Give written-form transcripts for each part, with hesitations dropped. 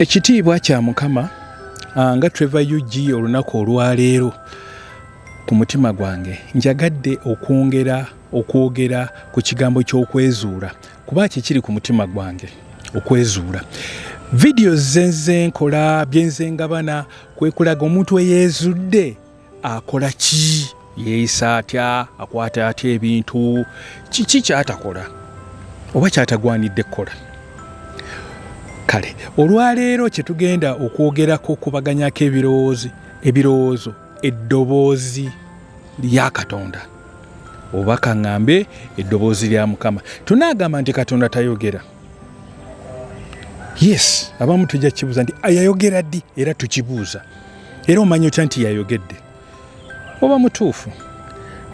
Ekitiibwa kya Mukama nga Trevor UG olunaku olwaleero ku mutima gwange njagadde okwogera ku kigambo ky'okwezuula kuba kiri ku mutima gwange okwezuula. Video zenze nkola byenze ngabana kwe kulaga omuntu eyeezudde akola ki, yeeyisa atya, akwata atya ebintu, kiki kyatakola oba kyatagwanidde kukola. Kale olwaleero kye tugenda okwogerako kubaganyako ebirowoozo eddoboozi lya Katonda oba kaŋŋambe eddoboozi lya Mukama. Tunaagamba nti Katonda tayogera. Yes, abamu tujja kibuuza nti yayogera ddi, era tukibuuza. Era omanyi otya nti yayogedde? Oba mutuufu?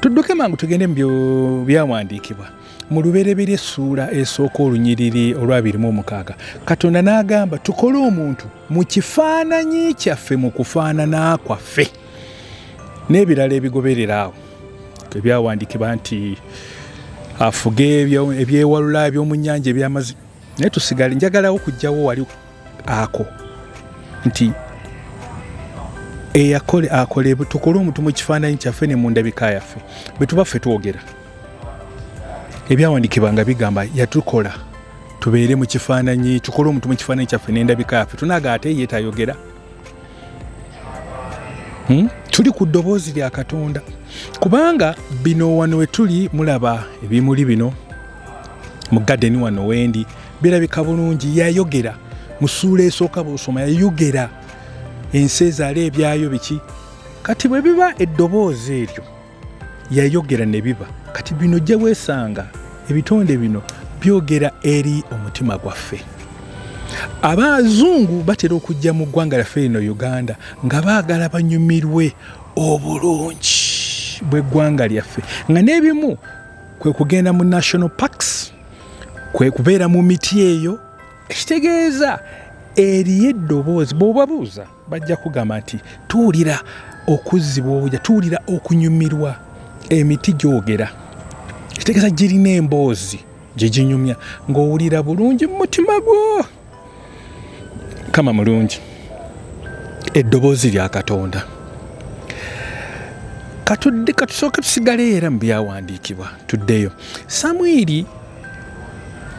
Tudduke mangu tugende mu byawandiikibwa. Mu lubereberye essuula esooka olunyiriri olwa 26 Katonda n'agamba tukole omuntu mu kifaananyi kyaffe mu kufaanana kwaffe. N'ebirala ebigoberera awo ebyawandiikibwa nti afuge ebyewalula eby'omu nnyanja eby'amazzi. Naye tusigale njagalawo kujjawo wali ako nti akole tukole omuntu mu kifaananyi kyaffe ne mu ndabika yaffe. Bwe tuba ffe twogera ebyawandiikibwa nga bigamba yatukola tubeere mu kifaananyi, tukole omuntu mu kifaananyi kyaffe n'endabika yaffe. Tunaaga ate ye tayogera. Tuli ku ddoboozi lya Katonda kubanga bino wano we tuli mulaba ebimuli bino mu gadeni wano wendi birabika bulungi. Yayogera mu ssuula esooka bw'osoma yayogera ensi ezaala ebyayo biki. Kati bwe biba eddoboozi eryo yayogera ne biba. Kati bino gye weesanga ebitonde bino byogera eri omutima gwaffe. Abazungu batera okujja mu ggwanga lyaffe lino Uganda nga baagala banyumirwe obulungi bw'eggwanga lyaffe, nga n'ebimu kwe kugenda mu national parks, kwe kubeera mu miti eyo. Ekitegeeza eriyo eddoboozi bw'obabuuza bajja kugamba nti tuwulira okuzzibwa obujja, tuwulira okunyumirwa. Emiti gyogera, kitegeeza girina emboozi gye ginyumya ng'owulira bulungi mu mutima gwo. Kama mulungi eddoboozi lya Katonda. Katusooke tusigale era mu byawandiikibwa tuddeyo. Samwiri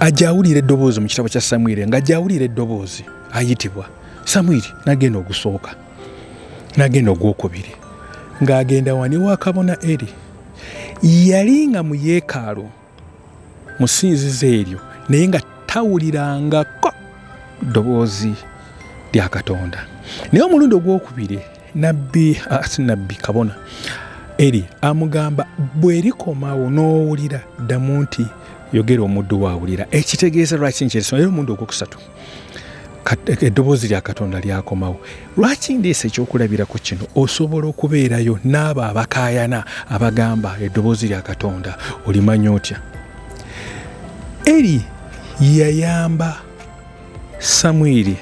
ajawulira eddoboozi mu kitabo kya Samwiri, nga ajawulira eddoboozi ayitibwa Samwiri n'agenda ogusooka, n'agenda ogwokubiri, ng'agenda wani wa kabona Eri. Yali nga mu yeekaalu mu ssinzizo eryo naye nga tawulirangako ddoboozi lya Katonda. Naye omulundi ogwokubiri nabbi kabona Eri amugamba bwe likomawo n'owulira ddamu nti yogera omuddu waawulira. Ekitegeeza lwaki nkyesoma era omulundi ogwokusatu eddoboozi lya Katonda lyakomawo. Lwaki ndeese ekyokulabirako kino? Osobola okubeerayo n'abo abakaayana abagamba eddoboozi lya Katonda olimanya otya. Eri yayamba Samwiri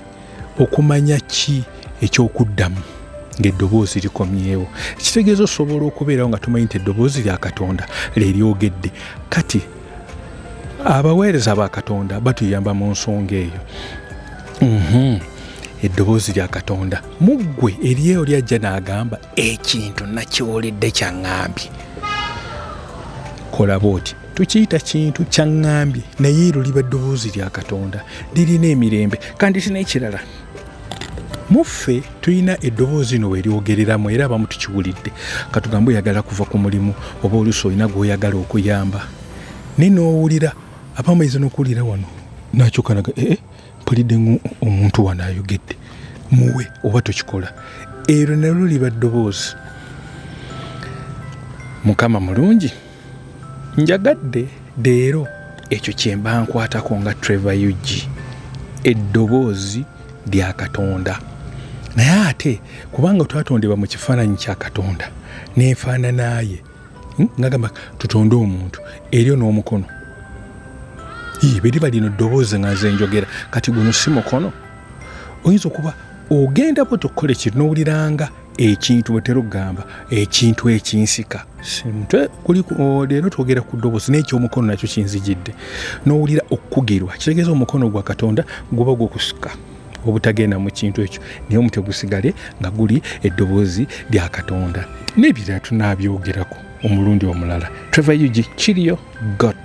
okumanya ki ekyokuddamu ng'eddoboozi likomyewo. Kitegeeza osobola okubeerawo nga tumanyi nti eddoboozi lya Katonda leryogedde. Kati abaweereza ba Katonda batuyamba mu nsonga eyo. Eddoboozi lya Katonda muggwe eriyo lyajja n'agamba ekintu nakyoledde kyaŋŋambye. Kola bw'oti, tukiyita kintu kyaŋŋambye naye ero liba ddoboozi lya Katonda, lirina emirembe. Kandi tina ekirala, muffe tulina eddoboozi no weryogereramu era abamu tukiwulidde. Katugambe oyagala kuva ku mulimu oba oluusi olina gw'oyagala okuyamba, naye n'owulira abamu ayinza n'okuwulira wano n'akyokanaga mpulidde omuntu wano ayogedde, muwe oba tokikola. Ero nalwo liba ddoboozi. Mukama mulungi. Njagadde leero ekyo kye mba nkwatako nga Trevor UG, eddoboozi lya Katonda. Naye ate kubanga twatondebwa mu kifaananyi kya Katonda n'enfaananaye, ngagamba tutonde omuntu eryo n'omukono. Biriba lino ddoboozi nga nze njogera, kati guno si mukono. Oyinza okuba ogenda bwe tukola ekintu n'owuliranga ekintu bwe terugamba ekintu ekinsika. Leero twogera ku ddoboozi n'ekyomukono nakyo kinzijidde. N'owulira okugirwa, kitegeeza omukono gwa Katonda guba gukusika obutagenda mu kintu ekyo naye omutwe gusigale nga guli eddoboozi lya Katonda. N'ebirala tunabyogerako omulundi omulala. Trevor Yugi, Chiriyo, God.